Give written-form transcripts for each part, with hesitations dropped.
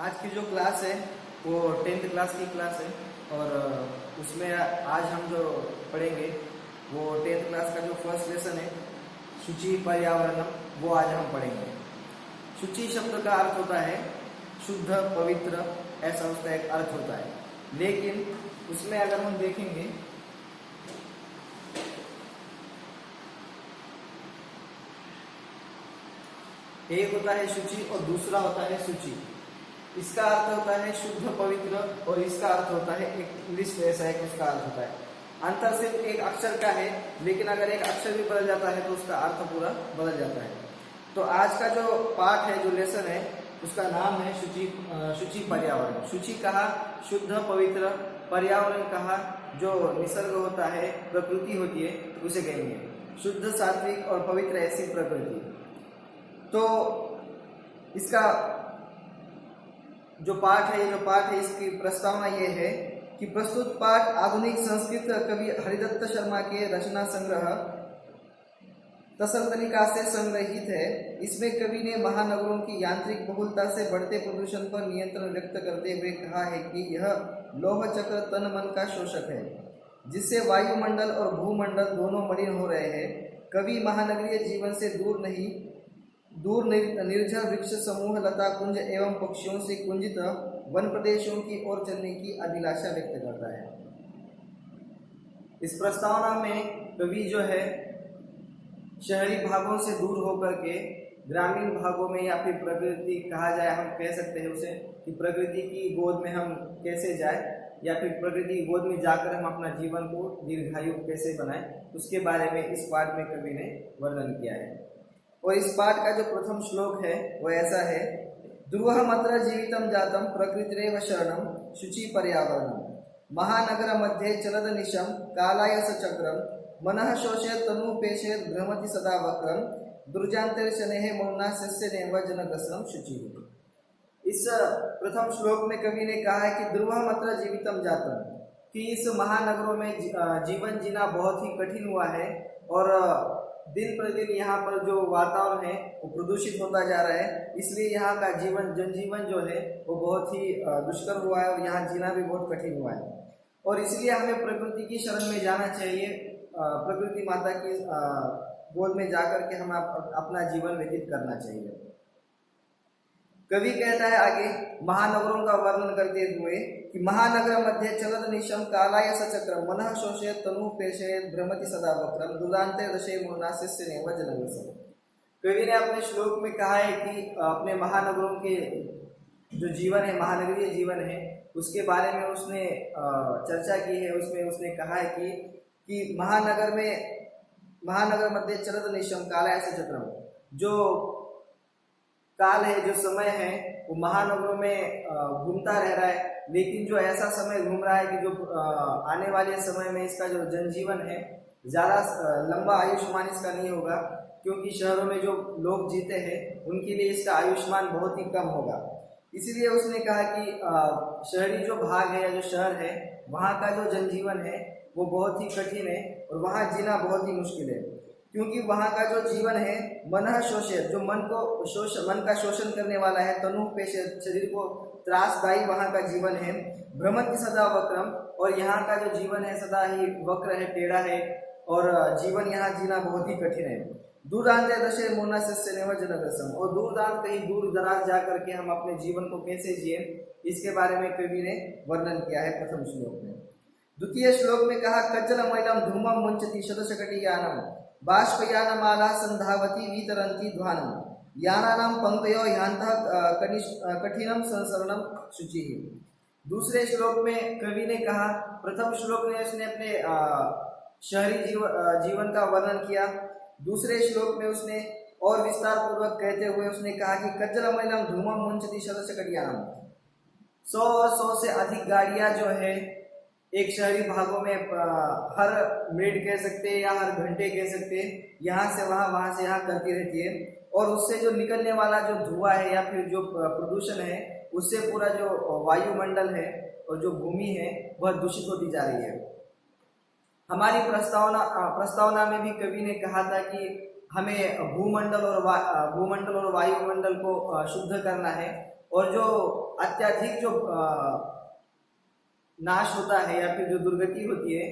आज की जो क्लास है वो 10th क्लास की क्लास है और उसमें आज हम जो पढ़ेंगे वो 10th क्लास का जो फर्स्ट लेसन है शुचि पर्यावरण, वो आज हम पढ़ेंगे। शुचि शब्द का अर्थ होता है शुद्ध, पवित्र, ऐसा उसका एक अर्थ होता है। लेकिन उसमें अगर हम देखेंगे एक होता है शुचि और दूसरा होता है शुचि। इसका अर्थ होता है शुद्ध, पवित्र और इसका अर्थ होता है एक इंग्लिश ऐसा है कि उसका अर्थ होता है। अंतर सिर्फ एक अक्षर का है, लेकिन अगर एक अक्षर भी बदल जाता है तो उसका अर्थ पूरा बदल जाता है। तो आज का जो पाठ है, जो लेसन है, उसका नाम है शुचि पर्यावरण। शुचि कहा शुद्ध, पवित्र, पर्यावरण कहा जो निसर्ग होता है, प्रकृति होती है, उसे कहेंगे शुद्ध, सात्विक और पवित्र ऐसी प्रकृति। तो इसका जो पाठ है, इसकी प्रस्तावना ये है कि प्रस्तुत पाठ आधुनिक संस्कृत कवि हरिदत्त शर्मा के रचना संग्रह तसलतनिका से संग्रहित है। इसमें कवि ने महानगरों की यांत्रिक बहुलता से बढ़ते प्रदूषण पर नियंत्रण व्यक्त करते हुए कहा है कि यह लौह चक्र तन मन का शोषक है, जिससे वायुमंडल और भूमंडल दोनों मलिन हो रहे हैं। कवि महानगरीय जीवन से दूर निर्जल वृक्ष समूह, लता कुंज एवं पक्षियों से कुंजित वन प्रदेशों की ओर चलने की अभिलाषा व्यक्त करता है। इस प्रस्तावना में कवि जो है शहरी भागों से दूर होकर के ग्रामीण भागों में, या फिर प्रकृति कहा जाए, हम कह सकते हैं उसे कि प्रकृति की गोद में हम कैसे जाए, या फिर प्रकृति की गोद में जाकर हम अपना जीवन को दीर्घायु कैसे बनाएं, उसके बारे में इस पाठ में कवि ने वर्णन किया है। और इस पाठ का जो प्रथम श्लोक है वो ऐसा है: ध्रुवमत्र जीवितं जातं प्रकृतिरेव शरणं शुचि पर्यावरणं महानगर मध्ये चलद निशं कालाय सचक्रं मनः शोषयत् तनुपेशयत् भ्रमति सदा वक्रं दुर्जान्तेर्शनेः मौनास्यनेव जनग्रसनं शुचि। इस प्रथम श्लोक में कवि ने कहा है कि ध्रुवमत्र जीवितं जातं, कि इस महानगरों में जीवन जीना बहुत ही कठिन हुआ है और दिन प्रतिदिन यहाँ पर जो वातावरण है वो प्रदूषित होता जा रहा है। इसलिए यहाँ का जनजीवन जो है वो बहुत ही दुष्कर हुआ है और यहाँ जीना भी बहुत कठिन हुआ है। और इसलिए हमें प्रकृति की शरण में जाना चाहिए, प्रकृति माता की गोद में जाकर के हम अपना जीवन व्यतीत करना चाहिए। कवि कहता है आगे महानगरों का वर्णन करते हुए कि महानगर मध्य चलद निशम कालाय सचक्रम मनः शोषयत् तनुपेशयत् भ्रमति सदा वक्रम दुर्दान्ते दशे मौनास्यनेव जनग्रसनं। कवि ने अपने श्लोक में कहा है कि अपने महानगरों के जो जीवन है, महानगरीय जीवन है, उसके बारे में उसने चर्चा की है। उसमें उसने कहा है कि महानगर मध्य चलद निशम कालाय सचक्रम, जो काल है, जो समय है, वो महानगरों में घूमता रह रहा है। लेकिन जो ऐसा समय घूम रहा है कि जो आने वाले समय में इसका जो जनजीवन है ज़्यादा लंबा आयुष्मान इसका नहीं होगा, क्योंकि शहरों में जो लोग जीते हैं उनके लिए इसका आयुष्मान बहुत ही कम होगा। इसीलिए उसने कहा कि शहरी जो भाग है या जो शहर है, वहाँ का जो जनजीवन है वो बहुत ही कठिन है और वहाँ जीना बहुत ही मुश्किल है, क्योंकि वहाँ का जो जीवन है मनः शोषयत्, जो मन का शोषण करने वाला है, तनु पेशयत्, शरीर को त्रासदायी वहाँ का जीवन है, भ्रमति सदा वक्रम, और यहाँ का जो जीवन है सदा ही वक्र है, टेढ़ा है, और जीवन यहाँ जीना बहुत ही कठिन है। दूरदान्ते दशे मौनास्यनेव जनग्रसनं, और दूरदांत कहीं दूर दराज जाकर के हम अपने जीवन को कैसे जिए, इसके बारे में कवि ने वर्णन किया है प्रथम श्लोक में। द्वितीय श्लोक में कहा कज्जलमैलं धूमं मुञ्चति शतशकटियानं बाष्पयानमाला संधावती वितरन्ति ध्वानं यानानां पंक्तयो ह्यान्तः कठिनं संसरणं शुचिः। दूसरे श्लोक में कवि ने कहा, प्रथम श्लोक में उसने अपने शहरी जीवन का वर्णन किया। दूसरे श्लोक में उसने और विस्तार पूर्वक कहते हुए उसने कहा कि कज्जलमैलं धूमं मुञ्चति शतशकटियानं, 100 और 100 से अधिक गाड़ियां जो है एक शहरी भागों में हर मिनट कह सकते हैं या हर घंटे कह सकते हैं, यहाँ से वहाँ से यहाँ करती रहती है, और उससे जो निकलने वाला जो धुआं है या फिर जो प्रदूषण है, उससे पूरा जो वायुमंडल है और जो भूमि है वह दूषित होती जा रही है। हमारी प्रस्तावना में भी कवि ने कहा था कि हमें भूमंडल और वायुमंडल को शुद्ध करना है, और जो अत्यधिक जो नाश होता है या फिर जो दुर्गति होती है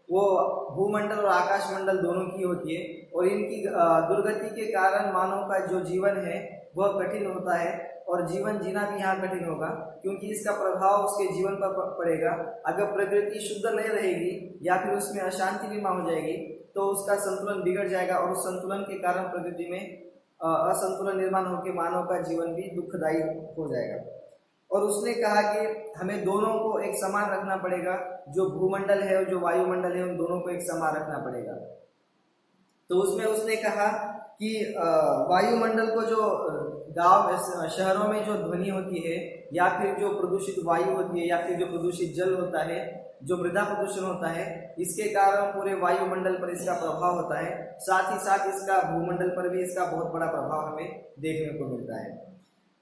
वो भूमंडल और आकाश मंडल दोनों की होती है। और इनकी दुर्गति के कारण मानव का जो जीवन है वह कठिन होता है और जीवन जीना भी यहाँ कठिन होगा, क्योंकि इसका प्रभाव उसके जीवन पर पड़ेगा। अगर प्रकृति शुद्ध नहीं रहेगी या फिर उसमें अशांति बीमा हो जाएगी तो उसका संतुलन बिगड़ जाएगा और उस संतुलन के कारण प्रकृति में असंतुलन निर्माण होकर मानव का जीवन भी दुखदायी हो जाएगा। और उसने कहा कि हमें दोनों को एक समान रखना पड़ेगा, जो भूमंडल है और जो वायुमंडल है उन दोनों को एक समान रखना पड़ेगा। तो उसमें उसने कहा कि वायुमंडल को जो गांव शहरों में जो ध्वनि होती है या फिर जो प्रदूषित वायु होती है या फिर जो प्रदूषित जल होता है, जो मृदा प्रदूषण होता है, इसके कारण पूरे वायुमंडल पर इसका प्रभाव होता है। साथ ही साथ इसका भूमंडल पर भी इसका बहुत बड़ा प्रभाव हमें देखने को मिलता है।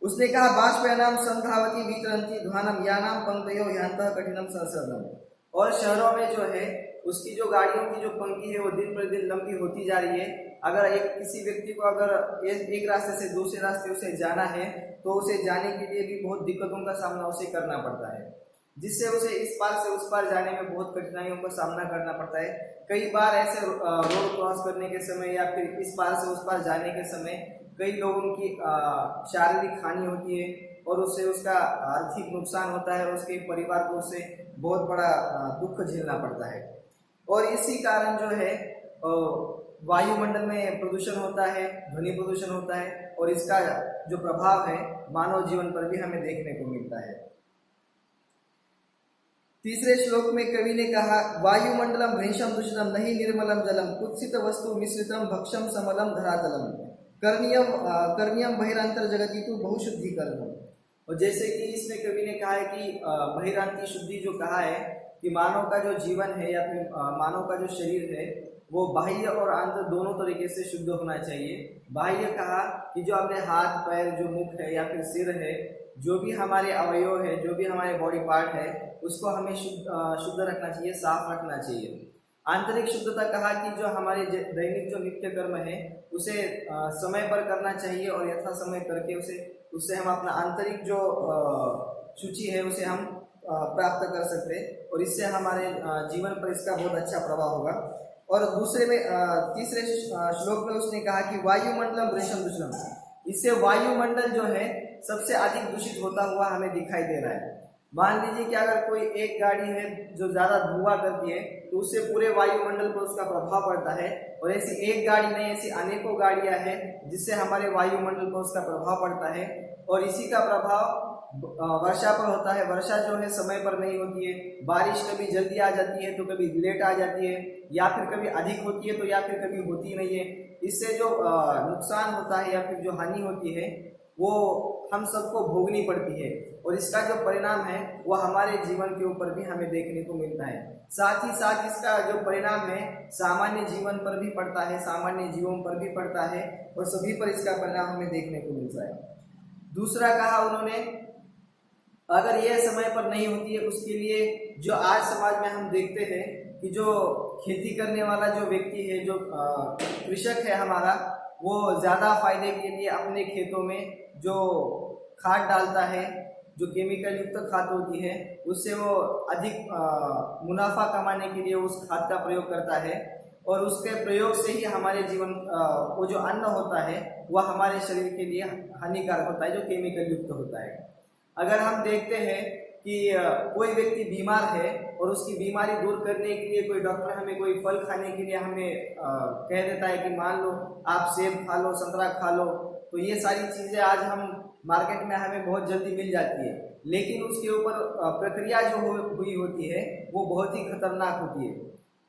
उसने कहा बाष्पयानाम संधावती वितरंती ध्वानम यानाम पंक्तयो यांतः कठिनम संसर्गम। और शहरों में जो है उसकी जो गाड़ियों की जो पंक्ति है वो दिन प्रतिदिन लंबी होती जा रही है। अगर किसी व्यक्ति को अगर एक रास्ते से दूसरे रास्ते उसे जाना है तो उसे जाने के लिए भी बहुत दिक्कतों का सामना उसे करना पड़ता है, जिससे उसे इस पार से उस पार जाने में बहुत कठिनाइयों का सामना करना पड़ता है। कई बार ऐसे रोड क्रॉस करने के समय या फिर इस पार से उस पार जाने के समय कई लोगों की शारीरिक हानि होती है और उससे उसका आर्थिक नुकसान होता है और उसके परिवार को उससे बहुत बड़ा दुख झेलना पड़ता है। और इसी कारण जो है वायुमंडल में प्रदूषण होता है, ध्वनि प्रदूषण होता है और इसका जो प्रभाव है मानव जीवन पर भी हमें देखने को मिलता है। तीसरे श्लोक में कवि ने कहा वायुमंडलम भ्रंशम दूषितम नहीं निर्मलम जलम कुत्सित वस्तु मिश्रितम भक्षम समलम धरातलम कर्णियम बहिरांतर जगति तु बहुशुद्धिकरणम। और जैसे कि इसमें कवि ने कहा है कि बहिरांती शुद्धि जो कहा है कि मानव का जो जीवन है या फिर मानव का जो शरीर है वो बाह्य और आंतर दोनों तरीके से शुद्ध होना चाहिए। बाह्य कहा कि जो अपने हाथ पैर जो मुख है या फिर सिर है, जो भी हमारे अवयव है, जो भी हमारे बॉडी पार्ट है उसको हमें शुद्ध रखना चाहिए, साफ रखना चाहिए। आंतरिक शुद्धता कहा कि जो हमारे दैनिक जो नित्य कर्म है उसे समय पर करना चाहिए और यथा समय करके उससे हम अपना आंतरिक जो शुचि है उसे हम प्राप्त कर सकते हैं और इससे हमारे जीवन पर इसका बहुत अच्छा प्रभाव होगा। और दूसरे में तीसरे श्लोक में उसने कहा कि वायुमंडलम भ्रंशम दूषणम, इससे वायुमंडल जो है सबसे अधिक दूषित होता हुआ हमें दिखाई दे रहा है। मान लीजिए कि अगर कोई एक गाड़ी है जो ज़्यादा धुआं करती है तो उससे पूरे वायुमंडल पर उसका प्रभाव पड़ता है और ऐसी एक गाड़ी नहीं ऐसी अनेकों गाड़ियां हैं जिससे हमारे वायुमंडल पर उसका प्रभाव पड़ता है। और इसी का प्रभाव वर्षा पर होता है। वर्षा जो है समय पर नहीं होती है, बारिश कभी जल्दी आ जाती है तो कभी लेट आ जाती है या फिर कभी अधिक होती है तो या फिर कभी होती नहीं है। इससे जो नुकसान होता है या फिर जो हानि होती है वो हम सबको भोगनी पड़ती है और इसका जो परिणाम है वो हमारे जीवन के ऊपर भी हमें देखने को मिलता है। साथ ही साथ इसका जो परिणाम है सामान्य जीवन पर भी पड़ता है, सामान्य जीवों पर भी पड़ता है और सभी पर इसका परिणाम हमें देखने को मिलता है। दूसरा कहा उन्होंने अगर यह समय पर नहीं होती है उसके लिए जो आज समाज में हम देखते हैं कि जो खेती करने वाला जो व्यक्ति है, जो कृषक है हमारा, वो ज़्यादा फायदे के लिए अपने खेतों में जो खाद डालता है, जो केमिकल युक्त खाद होती है, उससे वो अधिक मुनाफा कमाने के लिए उस खाद का प्रयोग करता है और उसके प्रयोग से ही हमारे जीवन वो जो अन्न होता है वह हमारे शरीर के लिए हानिकारक होता है, जो केमिकल युक्त होता है। अगर हम देखते हैं कि कोई व्यक्ति बीमार है और उसकी बीमारी दूर करने के लिए कोई डॉक्टर हमें कोई फल खाने के लिए हमें कह देता है कि मान लो आप सेब खा लो, संतरा खा लो, तो ये सारी चीज़ें आज हम मार्केट में हमें बहुत जल्दी मिल जाती है, लेकिन उसके ऊपर प्रक्रिया जो हुई होती है वो बहुत ही खतरनाक होती है,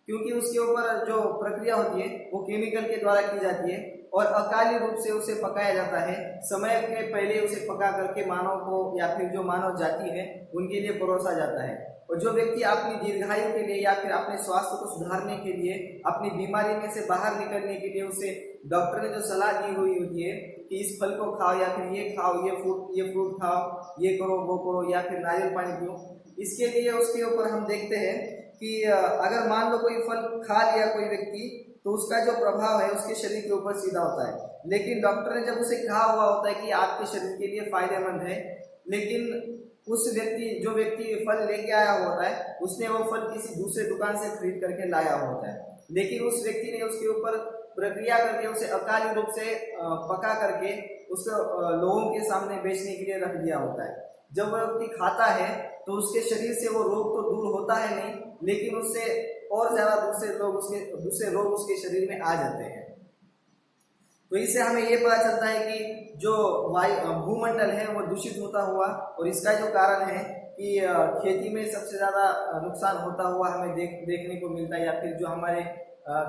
क्योंकि उसके ऊपर जो प्रक्रिया होती है वो केमिकल के द्वारा की जाती है और अकाली रूप से उसे पकाया जाता है। समय के पहले उसे पका करके मानव को या फिर जो मानव जाति है उनके लिए परोसा जाता है। और जो व्यक्ति अपनी दीर्घायु के लिए या फिर अपने स्वास्थ्य को सुधारने के लिए, अपनी बीमारी में से बाहर निकलने के लिए उसे डॉक्टर ने जो सलाह दी हुई होती है कि इस फल को खाओ या फिर ये खाओ, ये फ्रूट खाओ, ये करो वो करो या फिर नारियल पानी पियो, इसके लिए उसके ऊपर हम देखते हैं कि अगर मान लो कोई फल खा लिया कोई व्यक्ति तो उसका जो प्रभाव है उसके शरीर के ऊपर सीधा होता है। लेकिन डॉक्टर ने जब उसे कहा हुआ होता है कि आपके शरीर के लिए फायदेमंद है, लेकिन जो व्यक्ति फल लेके आया होता है उसने वो फल किसी दूसरे दुकान से खरीद करके लाया होता है, लेकिन उस व्यक्ति ने उसके ऊपर प्रक्रिया करके उसे अकाली रूप से पका करके उसको लोगों के सामने बेचने के लिए रख दिया होता है। जब वह व्यक्ति खाता है तो उसके शरीर से वो रोग तो दूर होता है नहीं, लेकिन उससे और ज्यादा दूसरे रोग उसके शरीर में आ जाते हैं। तो इससे हमें ये पता चलता है कि जो भूमंडल है वो दूषित होता हुआ, और इसका जो कारण है कि खेती में सबसे ज्यादा नुकसान होता हुआ हमें देखने को मिलता है, या फिर जो हमारे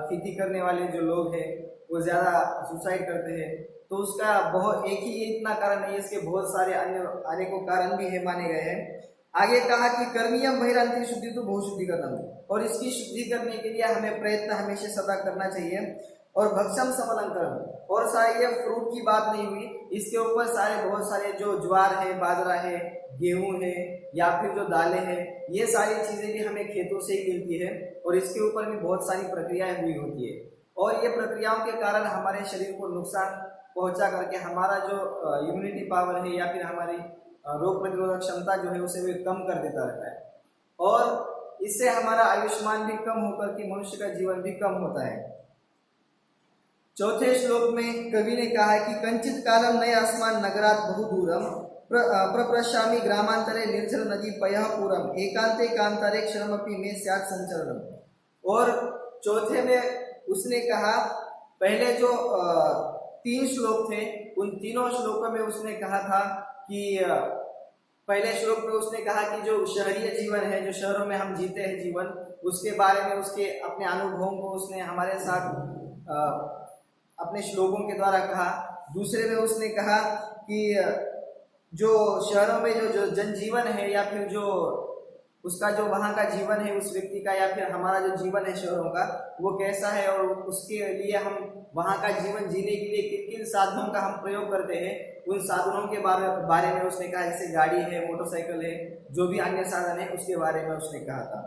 खेती करने वाले जो लोग हैं वो ज्यादा सुसाइड करते हैं। तो उसका बहुत एक ही इतना कारण नहीं है, इसके बहुत सारे अन्य अनेकों कारण भी है माने गए हैं। आगे कहा कि कर्मीयम बहिरांतरिक शुद्धि तो बहुत शुद्धिकरण, और इसकी शुद्धि करने के लिए हमें प्रयत्न हमेशा सदा करना चाहिए। और भक्षम समलंकरण, और सारे ये फ्रूट की बात नहीं हुई, इसके ऊपर बहुत सारे जो ज्वार है, बाजरा है, गेहूं है, या फिर जो दालें हैं, ये सारी चीजें भी हमें खेतों से ही मिलती है, और इसके ऊपर भी बहुत सारी प्रक्रियाएं हुई होती है। और ये प्रक्रियाओं के कारण हमारे शरीर को नुकसान पहुंचा करके हमारा जो इम्यूनिटी पावर है या फिर हमारी रोग प्रतिरोधक क्षमता जो है उसे भी कम कर देता रहता है, और इससे हमारा आयुष्मान भी कम होकर के मनुष्य का जीवन भी कम होता है। चौथे श्लोक में कवि ने कहा है कि कंचित कालम नय आसमान नगरात बहुदूरम प्रप्रश्यामि ग्रामांतरे निर्जल नदी पयः पूरम एकांते कांतारे क्षणमपि में स्यात् संचरणम। और चौथे में उसने कहा, पहले जो 3 श्लोक थे उन तीनों श्लोकों में उसने कहा था कि पहले श्लोक में उसने कहा कि जो शहरीय जीवन है, जो शहरों में हम जीते हैं जीवन, उसके बारे में उसके अपने अनुभवों को उसने हमारे साथ अपने श्लोकों के द्वारा कहा। दूसरे में उसने कहा कि जो शहरों में जो जनजीवन है या फिर जो उसका जो वहाँ का जीवन है उस व्यक्ति का, या फिर हमारा जो जीवन है शहरों का, वो कैसा है, और उसके लिए हम वहाँ का जीवन जीने के लिए किन किन साधनों का हम प्रयोग करते हैं, उन साधनों के बारे में उसने कहा। जैसे गाड़ी है, मोटरसाइकिल है, जो भी अन्य साधन है उसके बारे में उसने कहा था।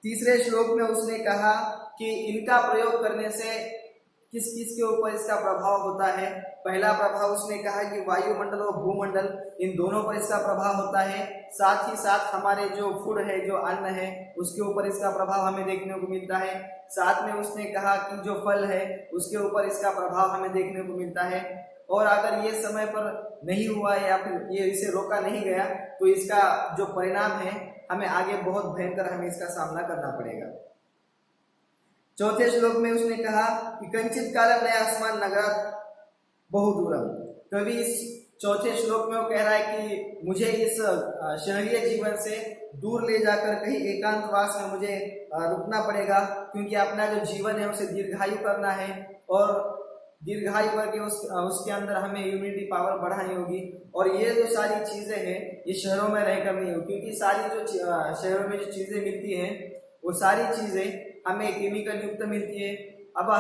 तीसरे श्लोक में उसने कहा कि इनका प्रयोग करने से किस किस के ऊपर इसका प्रभाव होता है। पहला प्रभाव उसने कहा कि वायुमंडल और भूमंडल, इन दोनों पर इसका प्रभाव होता है। साथ ही साथ हमारे जो फूड है, जो अन्न है, उसके ऊपर इसका प्रभाव हमें देखने को मिलता है। साथ में उसने कहा कि जो फल है उसके ऊपर इसका प्रभाव हमें देखने को मिलता है, और अगर ये समय पर नहीं हुआ या फिर ये इसे रोका नहीं गया तो इसका जो परिणाम है हमें आगे बहुत भयंकर हमें इसका सामना करना पड़ेगा। चौथे श्लोक में उसने कहा कि कंचित कालम नय आसमान नगरात बहुदूरम। कवि इस चौथे श्लोक में वो कह रहा है कि मुझे इस शहरीय जीवन से दूर ले जाकर कहीं एकांतवास में मुझे रुकना पड़ेगा, क्योंकि अपना जो जीवन है उसे दीर्घायु करना है, और दीर्घायु करके उसके अंदर हमें इम्यूनिटी पावर बढ़ानी होगी। और ये जो सारी चीजें हैं ये शहरों में रहकर नहीं होगी, क्योंकि सारी जो शहरों में जो चीजें मिलती हैं वो सारी चीजें हमें केमिकल युक्त मिलती है। अब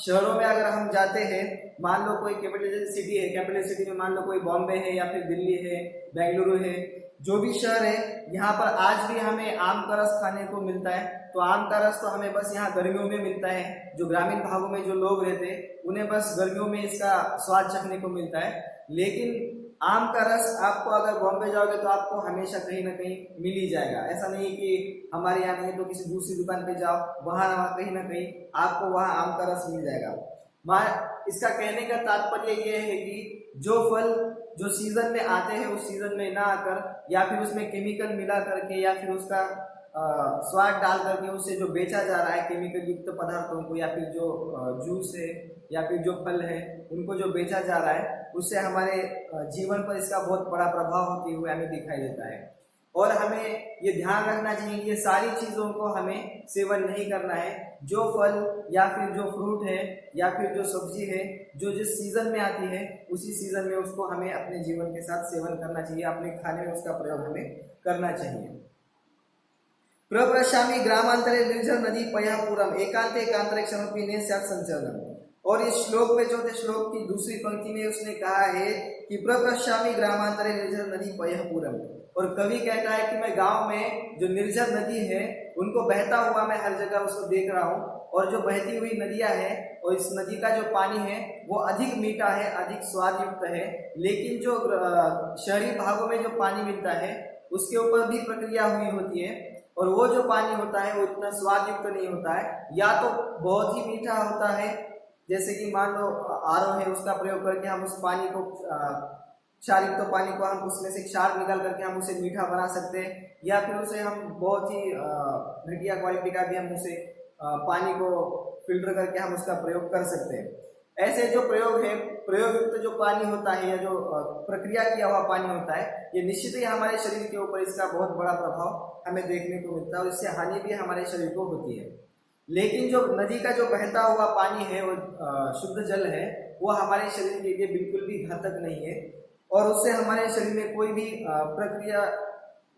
शहरों में अगर हम जाते हैं, मान लो कोई कैपिटल सिटी है, कैपिटल सिटी में मान लो कोई बॉम्बे है या फिर दिल्ली है, बेंगलुरु है, जो भी शहर है, यहाँ पर आज भी हमें आम का रस खाने को मिलता है। तो आम का रस तो हमें बस यहाँ गर्मियों में मिलता है। जो ग्रामीण भागों में जो लोग रहते हैं उन्हें बस गर्मियों में इसका स्वाद चखने को मिलता है। लेकिन आम का रस आपको अगर बॉम्बे जाओगे तो आपको हमेशा कहीं ना कहीं मिल ही जाएगा। ऐसा नहीं कि हमारे यहाँ नहीं तो किसी दूसरी दुकान पे जाओ, वहां कहीं ना कहीं आपको वहां आम का रस मिल जाएगा। इसका कहने का तात्पर्य यह है कि जो फल जो सीजन में आते हैं उस सीजन में ना आकर या फिर उसमें केमिकल मिला करके या फिर उसका स्वाद डाल करके उसे जो बेचा जा रहा है केमिकल युक्त पदार्थों को, या फिर जो जूस है या फिर जो फल है उनको जो बेचा जा रहा है, उससे हमारे जीवन पर इसका बहुत बड़ा प्रभाव होते हुए हमें दिखाई देता है। और हमें ये ध्यान रखना चाहिए कि ये सारी चीज़ों को हमें सेवन नहीं करना है। जो फल या फिर जो फ्रूट है या फिर जो सब्जी है जो जिस सीजन में आती है उसी सीजन में उसको हमें अपने जीवन के साथ सेवन करना चाहिए, अपने खाने में उसका प्रयोग हमें करना चाहिए। प्रप्रश्यामि ग्रामांतरे निर्जल नदी पयः पूरम एकांते एकांतरे क्षणमपि न स्यात् संचरणम। और इस श्लोक में चौथे श्लोक की दूसरी पंक्ति में उसने कहा है कि प्रप्रश्यामि ग्रामांतरे निर्जल नदी पयः पूरम। और कवि कहता है कि मैं गांव में जो निर्जल नदी है उनको बहता हुआ मैं हर जगह उसको देख रहा हूँ, और जो बहती हुई नदियां हैं और इस नदी का जो पानी है वो अधिक मीठा है, अधिक स्वाद युक्त है। लेकिन जो शहरी भागों में जो पानी मिलता है उसके ऊपर भी प्रक्रिया हुई होती है और वो जो पानी होता है वो इतना स्वाद युक्त नहीं होता है, या तो बहुत ही मीठा होता है, जैसे कि मान लो आरओ है, उसका प्रयोग करके हम उस पानी को क्षार युक्त पानी को हम उसमें से क्षार निकाल करके हम उसे मीठा बना सकते हैं, या फिर उसे हम बहुत ही घटिया क्वालिटी का भी हम उसे पानी को फिल्टर करके हम उसका प्रयोग कर सकते हैं। ऐसे जो प्रयोग है, प्रयोग युक्त जो पानी होता है या जो प्रक्रिया किया हुआ पानी होता है, ये निश्चित ही हमारे शरीर के ऊपर इसका बहुत बड़ा प्रभाव हमें देखने को मिलता है और इससे हानि भी हमारे शरीर को होती है। लेकिन जो नदी का जो बहता हुआ पानी है वो शुद्ध जल है, वो हमारे शरीर के लिए बिल्कुल भी घातक नहीं है और उससे हमारे शरीर में कोई भी प्रक्रिया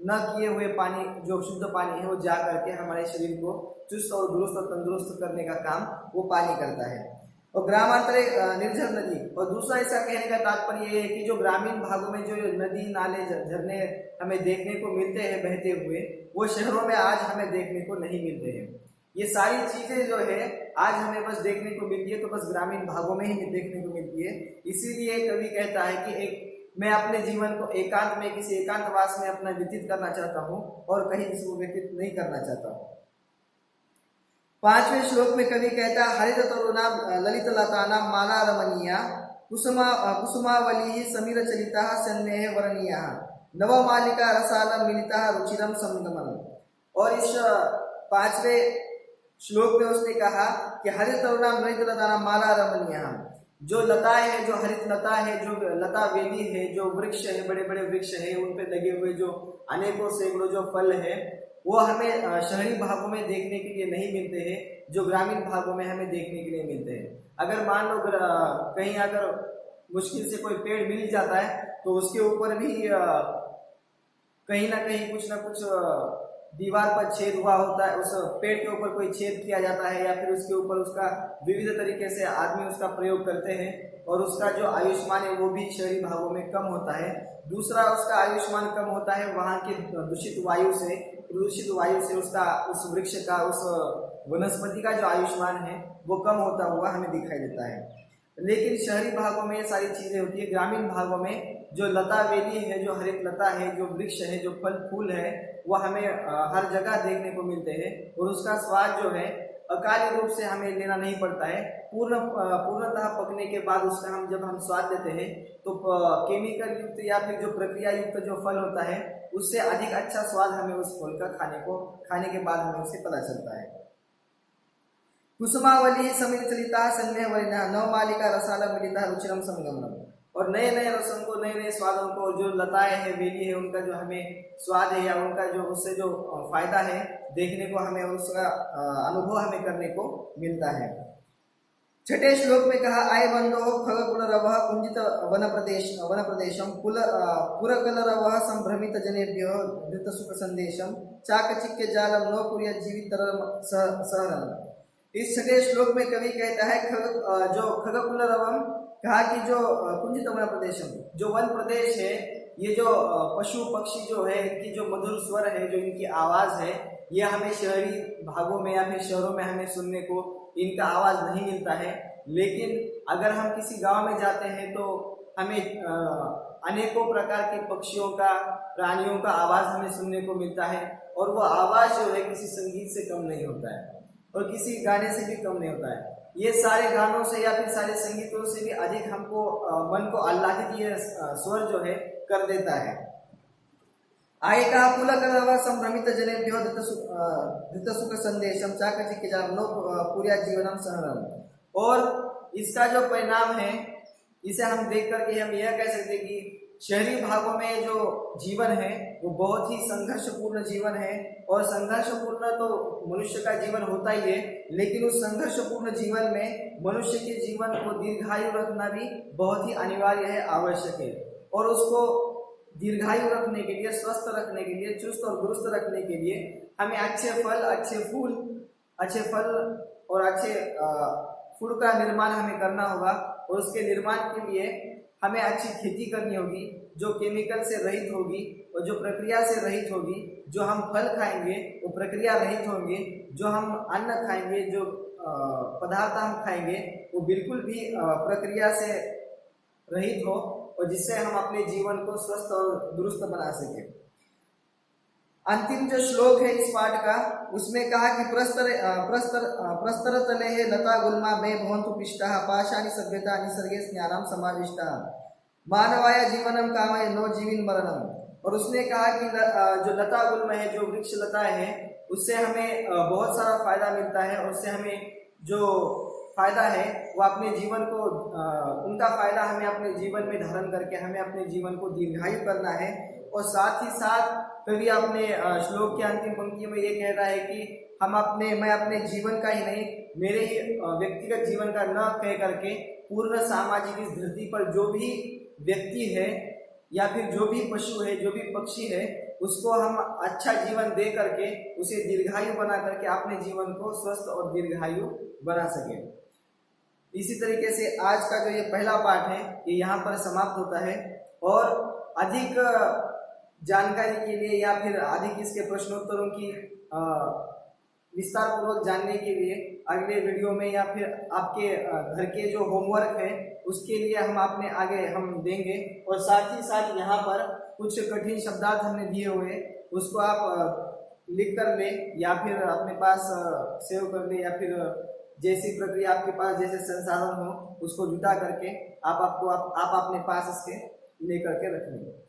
न किए हुए पानी, जो शुद्ध पानी है, वो जा करके हमारे शरीर को चुस्त और दुरुस्त और तंदुरुस्त करने का काम वो पानी करता है। और ग्रामांतरे निर्जल नदी, और दूसरा इसका कहने का तात्पर्य ये है कि जो ग्रामीण भागों में जो नदी नाले झरने हमें देखने को मिलते हैं बहते हुए, वो शहरों में आज हमें देखने को नहीं मिलते हैं। ये सारी चीजें जो है आज हमें बस देखने को मिलती है तो बस ग्रामीण भागों में ही देखने को मिलती है। इसीलिए कवि कहता है कि मैं अपने जीवन को एकांत में किसी एकांतवास में अपना व्यतीत करना चाहता हूँ और कहीं इसको व्यतीत नहीं करना चाहता हूँ। 5वें श्लोक में कवि कहता है, हरित तरुणाम ललित लतानां माला रमणीया कुसुमावली समीर चलिता सन्नेह वरणीया नवमालिका रसालम मिलिता रुचिरम संगमनम। और इस 5वें श्लोक में उसने कहा कि हरित तरुणाम ललित लतानां माला रमणीया, जो लताएं हैं, जो हरित लता है, जो लता वेली है, जो वृक्ष है, बड़े बड़े वृक्ष है, उन पे लगे हुए जो अनेकों सैकड़ों जो फल है, वो हमें शहरी भागों में देखने के लिए नहीं मिलते हैं, जो ग्रामीण भागों में हमें देखने के लिए मिलते हैं। अगर मान लो कहीं अगर मुश्किल से कोई पेड़ मिल जाता है तो उसके ऊपर भी कहीं ना कहीं कुछ ना कुछ दीवार पर छेद हुआ होता है, उस पेड़ के ऊपर कोई छेद किया जाता है, या फिर उसके ऊपर उसका विविध तरीके से आदमी उसका प्रयोग करते हैं और उसका जो आयुष्मान है वो भी शहरी भागों में कम होता है। दूसरा, उसका आयुष्मान कम होता है वहाँ के दूषित वायु से, प्रदूषित वायु से उसका, उस वृक्ष का, उस वनस्पति का जो आयुष्मान है वो कम होता हुआ हमें दिखाई देता है। लेकिन शहरी भागों में ये सारी चीजें होती है। ग्रामीण भागों में जो लता वेली है, जो हरित लता है, जो वृक्ष है, जो फल फूल है, वो हमें हर जगह देखने को मिलते हैं और उसका स्वाद जो है अकाली रूप से हमें लेना नहीं पड़ता है। पूर्णतः पकने के बाद उसका जब हम स्वाद लेते हैं तो केमिकल युक्त या फिर जो प्रक्रिया युक्त जो फल होता है उससे अधिक अच्छा स्वाद हमें उस फल का खाने के बाद हमें उसे पता चलता है। कुसुमावली समित चलिता सन्ने वरिना नवमालिका रसाला मिलिता रुचिरम संगमनम। और नए नए रसों को, नए नए स्वादों को, जो लताएं हैं, वेली है, उनका जो हमें स्वाद है या उनका जो उससे जो फायदा है देखने को हमें, उसका अनुभव हमें करने को मिलता है। 6ठे श्लोक में कहा, आय बंधो खगकुलरवः कुंजित वन प्रदेशम पुरकलरवः संभ्रमित जनेभ्यो धृत सुख संदेशम चाकचिक्य जालम नो कुर्यात् जीवितरम सहरम। इस 6ठे श्लोक में कवि कहता है जो खगकुलरवम, कहा कि जो कुंजित वन प्रदेशम, जो वन प्रदेश है, ये जो पशु पक्षी जो है, इनकी जो मधुर स्वर है, जो इनकी आवाज है, ये हमें शहरी भागों में या फिर शहरों में हमें सुनने को इनका आवाज नहीं मिलता है। लेकिन अगर हम किसी गांव में जाते हैं तो हमें अनेकों प्रकार के पक्षियों का, प्राणियों का आवाज हमें सुनने को मिलता है और वो आवाज जो है किसी संगीत से कम नहीं होता है और किसी गाने से भी कम नहीं होता है। ये सारे गानों से या फिर सारे संगीतों से भी अधिक हमको मन को आह्लादित ये स्वर जो है कर देता है। आगे कहा, पुलकलरवः संभ्रमित जनेभ्यो धृत सुख संदेशम चाकचिक्य जालम नो कुर्यात् जीवनम सहरम। और इसका जो परिणाम है, इसे हम देख करके हम यह कह सकते हैं कि शहरी भागों में जो जीवन है वो बहुत ही संघर्षपूर्ण जीवन है। और संघर्षपूर्ण तो मनुष्य का जीवन होता ही है, लेकिन उस संघर्षपूर्ण जीवन में मनुष्य के जीवन को दीर्घायु रखना भी बहुत ही अनिवार्य है, आवश्यक है। और उसको दीर्घायु रखने के लिए, स्वस्थ रखने के लिए, चुस्त और दुरुस्त रखने के लिए हमें अच्छे फल, अच्छे फूल और अच्छे फूड का निर्माण हमें करना होगा। और उसके निर्माण के लिए हमें अच्छी खेती करनी होगी जो केमिकल से रहित होगी और जो प्रक्रिया से रहित होगी। जो हम फल खाएंगे वो प्रक्रिया रहित होंगे, जो हम अन्न खाएंगे, जो पदार्थ हम खाएंगे वो बिल्कुल भी प्रक्रिया से रहित हो और जिससे हम अपने जीवन को स्वस्थ और दुरुस्त बना सके। अंतिम जो श्लोक है इस पाठ का उसमें कहा कि प्रस्तर तले है लता गुल्मा में भवन्तु पिष्टाः पाषाणी सभ्यता निसर्गे ज्ञानम समाविष्टाः मानवाय जीवनम कामय नो जीविन मरणम। और उसने कहा कि जो लता गुल्म है, जो वृक्ष लता है, उससे हमें बहुत सारा फायदा मिलता है और उससे हमें जो फायदा है वो अपने जीवन को उनका फायदा हमें अपने जीवन में धारण करके हमें अपने जीवन को दीर्घायु करना है। और साथ ही साथ कवि अपने श्लोक के अंतिम पंक्तियों में ये कह रहा है कि मैं अपने जीवन का ही नहीं, मेरे ही व्यक्तिगत जीवन का न कह करके पूर्ण सामाजिक इस धरती पर जो भी व्यक्ति है या फिर जो भी पशु है, जो भी पक्षी है, उसको हम अच्छा जीवन दे करके उसे दीर्घायु बना करके अपने जीवन को स्वस्थ और दीर्घायु बना सके। इसी तरीके से आज का जो ये पहला पाठ है ये यहाँ पर समाप्त होता है। और अधिक जानकारी के लिए या फिर अधिक इसके प्रश्नोत्तरों की विस्तार पूर्वक जानने के लिए अगले वीडियो में या फिर आपके घर के जो होमवर्क है उसके लिए हम अपने आगे हम देंगे। और साथ ही साथ यहाँ पर कुछ कठिन शब्दार्थ हमने दिए हुए उसको आप लिख कर लें या फिर अपने पास सेव कर लें या फिर जैसी प्रक्रिया आपके पास जैसे संसाधन हो उसको जुटा करके आप अपने पास इसके लेकर के रख लें।